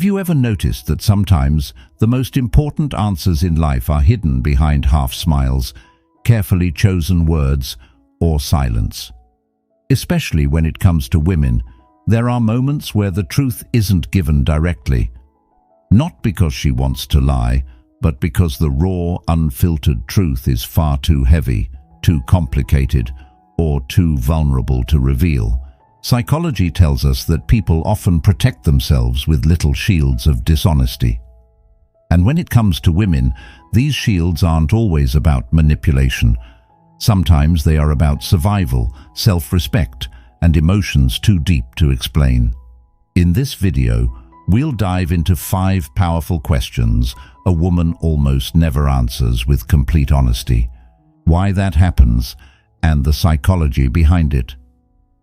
you ever noticed that sometimes the most important answers in life are hidden behind half smiles, carefully chosen words, or silence? Especially when it comes to women, there are moments where the truth isn't given directly. Not because she wants to lie, but because the raw, unfiltered truth is far too heavy, too complicated, or too vulnerable to reveal. Psychology tells us that people often protect themselves with little shields of dishonesty. And when it comes to women, these shields aren't always about manipulation. Sometimes they are about survival, self-respect, and emotions too deep to explain. In this video, we'll dive into 5 powerful questions a woman almost never answers with complete honesty, why that happens, and the psychology behind it.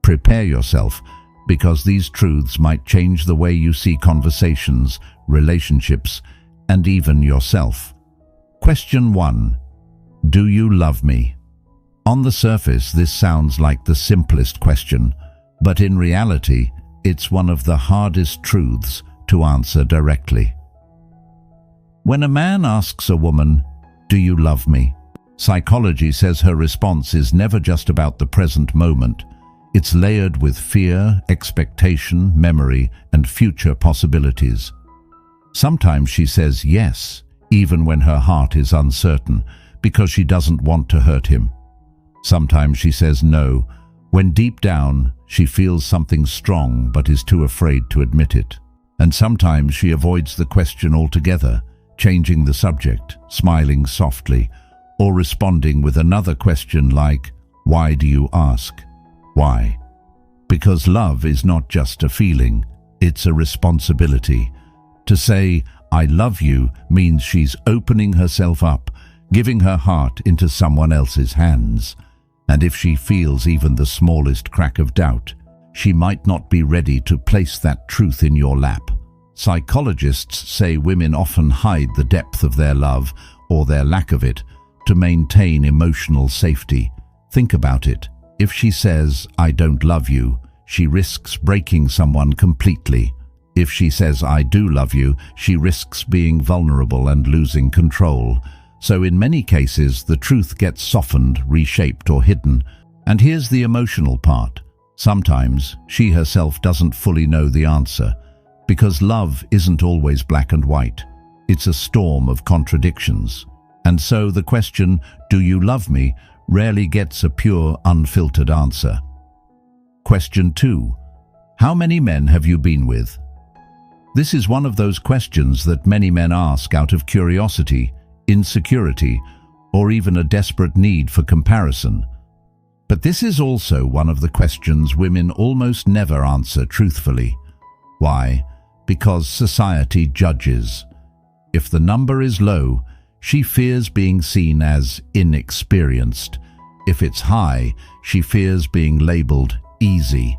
Prepare yourself, because these truths might change the way you see conversations, relationships, and even yourself. Question 1. Do you love me? On the surface, this sounds like the simplest question, but in reality, it's one of the hardest truths to answer directly. When a man asks a woman, "Do you love me?" psychology says her response is never just about the present moment. It's layered with fear, expectation, memory, and future possibilities. Sometimes she says yes, even when her heart is uncertain, because she doesn't want to hurt him. Sometimes she says no, when deep down she feels something strong but is too afraid to admit it. And sometimes she avoids the question altogether, changing the subject, smiling softly, or responding with another question like, "Why do you ask?" Why? Because love is not just a feeling, it's a responsibility. To say, "I love you," means she's opening herself up, giving her heart into someone else's hands. And if she feels even the smallest crack of doubt, she might not be ready to place that truth in your lap. Psychologists say women often hide the depth of their love, or their lack of it, to maintain emotional safety. Think about it. If she says, "I don't love you," she risks breaking someone completely. If she says, "I do love you," she risks being vulnerable and losing control. So in many cases, the truth gets softened, reshaped, or hidden. And here's the emotional part. Sometimes she herself doesn't fully know the answer, because love isn't always black and white. It's a storm of contradictions. And so the question, "Do you love me?" rarely gets a pure, unfiltered answer. Question 2. How many men have you been with? This is one of those questions that many men ask out of curiosity, insecurity, or even a desperate need for comparison. But this is also one of the questions women almost never answer truthfully. Why? Because society judges. If the number is low, she fears being seen as inexperienced. If it's high, she fears being labeled easy.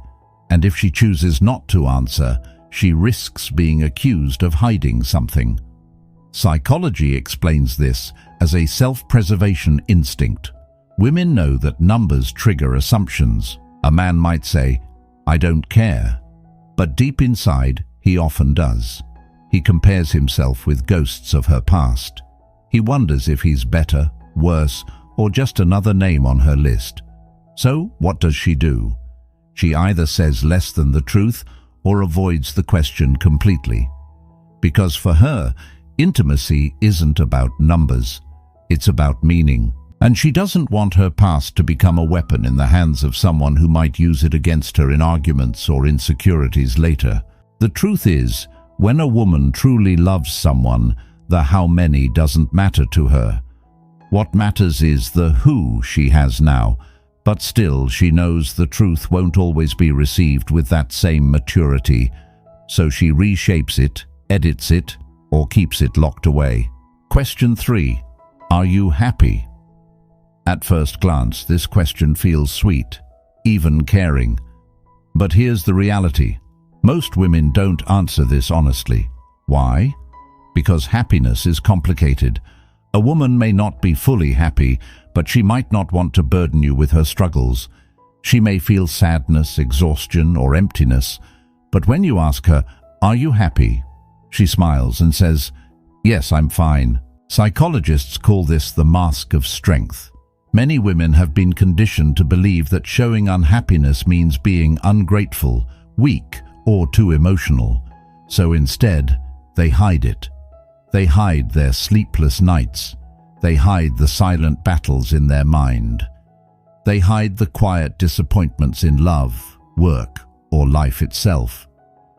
And if she chooses not to answer, she risks being accused of hiding something. Psychology explains this as a self-preservation instinct. Women know that numbers trigger assumptions. A man might say, "I don't care," but deep inside, he often does. He compares himself with ghosts of her past. He wonders if he's better, worse, or just another name on her list. So what does she do? She either says less than the truth or avoids the question completely. Because for her, intimacy isn't about numbers, it's about meaning. And she doesn't want her past to become a weapon in the hands of someone who might use it against her in arguments or insecurities later. The truth is, when a woman truly loves someone, the how many doesn't matter to her. What matters is the who she has now, but still she knows the truth won't always be received with that same maturity, so she reshapes it, edits it, or keeps it locked away. Question 3. Are you happy? At first glance, this question feels sweet, even caring. But here's the reality. Most women don't answer this honestly. Why? Because happiness is complicated. A woman may not be fully happy, but she might not want to burden you with her struggles. She may feel sadness, exhaustion, or emptiness. But when you ask her, "Are you happy?" She smiles and says, "Yes, I'm fine." Psychologists call this the mask of strength. Many women have been conditioned to believe that showing unhappiness means being ungrateful, weak, or too emotional. So instead, they hide it. They hide their sleepless nights. They hide the silent battles in their mind. They hide the quiet disappointments in love, work, or life itself.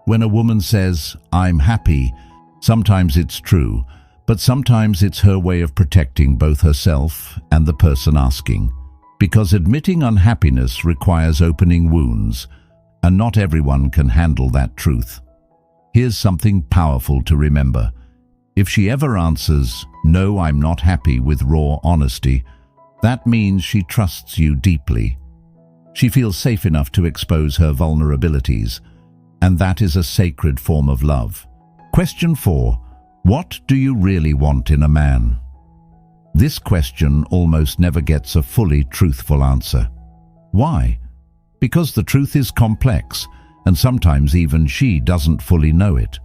When a woman says, "I'm happy," sometimes it's true, but sometimes it's her way of protecting both herself and the person asking. Because admitting unhappiness requires opening wounds, and not everyone can handle that truth. Here's something powerful to remember. If she ever answers, "No, I'm not happy," with raw honesty, that means she trusts you deeply. She feels safe enough to expose her vulnerabilities, and that is a sacred form of love. Question 4. What do you really want in a man? This question almost never gets a fully truthful answer. Why? Because the truth is complex, and sometimes even she doesn't fully know it.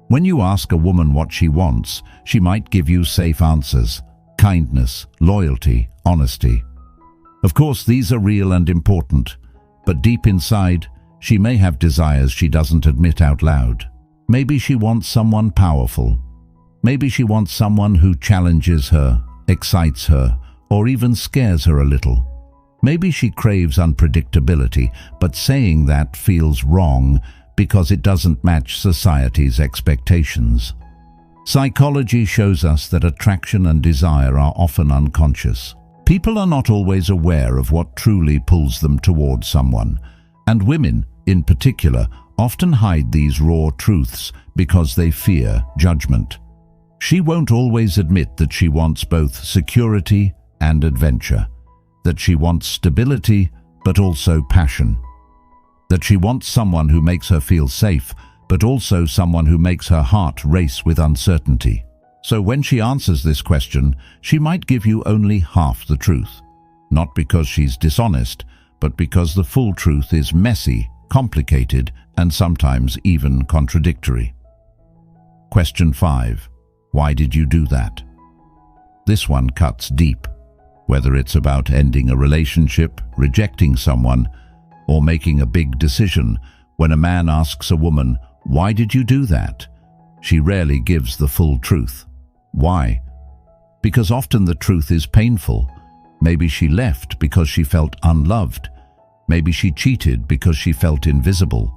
When you ask a woman what she wants, she might give you safe answers: kindness, loyalty, honesty. Of course, these are real and important, but deep inside, she may have desires she doesn't admit out loud. Maybe she wants someone powerful. Maybe she wants someone who challenges her, excites her, or even scares her a little. Maybe she craves unpredictability, but saying that feels wrong because it doesn't match society's expectations. Psychology shows us that attraction and desire are often unconscious. People are not always aware of what truly pulls them towards someone, and women, in particular, often hide these raw truths because they fear judgment. She won't always admit that she wants both security and adventure, that she wants stability but also passion, that she wants someone who makes her feel safe but also someone who makes her heart race with uncertainty. So when she answers this question, she might give you only half the truth, not because she's dishonest, but because the full truth is messy, complicated, and sometimes even contradictory. Question 5. Why did you do that? This one cuts deep. Whether it's about ending a relationship, rejecting someone, or making a big decision, when a man asks a woman, "Why did you do that?" she rarely gives the full truth. Why? Because often the truth is painful. Maybe she left because she felt unloved. Maybe she cheated because she felt invisible.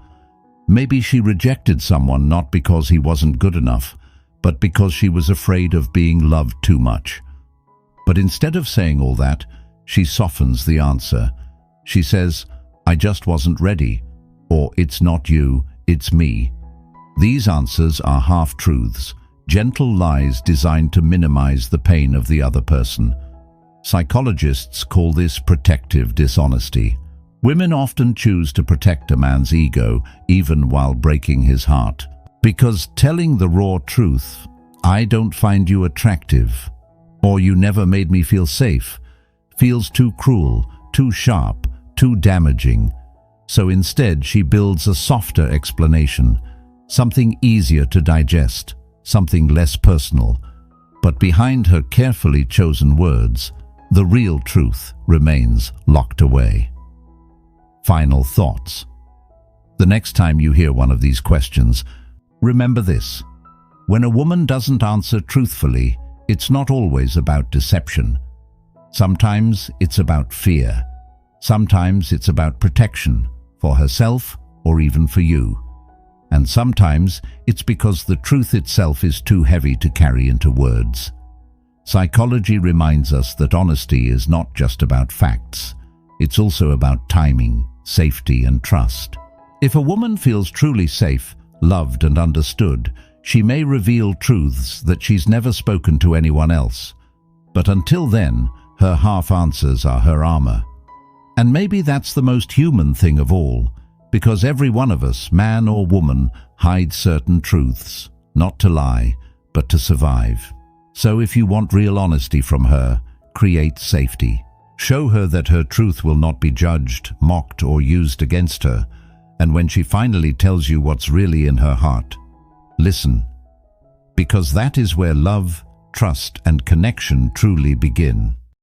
Maybe she rejected someone not because he wasn't good enough, but because she was afraid of being loved too much. But instead of saying all that, she softens the answer. She says, "I just wasn't ready," or "It's not you, it's me." These answers are half-truths, gentle lies designed to minimize the pain of the other person. Psychologists call this protective dishonesty. Women often choose to protect a man's ego, even while breaking his heart. Because telling the raw truth, "I don't find you attractive," or "you never made me feel safe," feels too cruel, too sharp, too damaging. So instead, she builds a softer explanation, something easier to digest, something less personal. But behind her carefully chosen words, the real truth remains locked away. Final thoughts. The next time you hear one of these questions, remember this: when a woman doesn't answer truthfully, it's not always about deception. Sometimes it's about fear. Sometimes it's about protection, for herself or even for you. And sometimes it's because the truth itself is too heavy to carry into words. Psychology reminds us that honesty is not just about facts. It's also about timing, safety, and trust. If a woman feels truly safe, loved, and understood, she may reveal truths that she's never spoken to anyone else. But until then, her half answers are her armor. And maybe that's the most human thing of all, because every one of us, man or woman, hides certain truths, not to lie, but to survive. So if you want real honesty from her, create safety. Show her that her truth will not be judged, mocked, or used against her. And when she finally tells you what's really in her heart, listen. because that is where love, trust, and connection truly begin.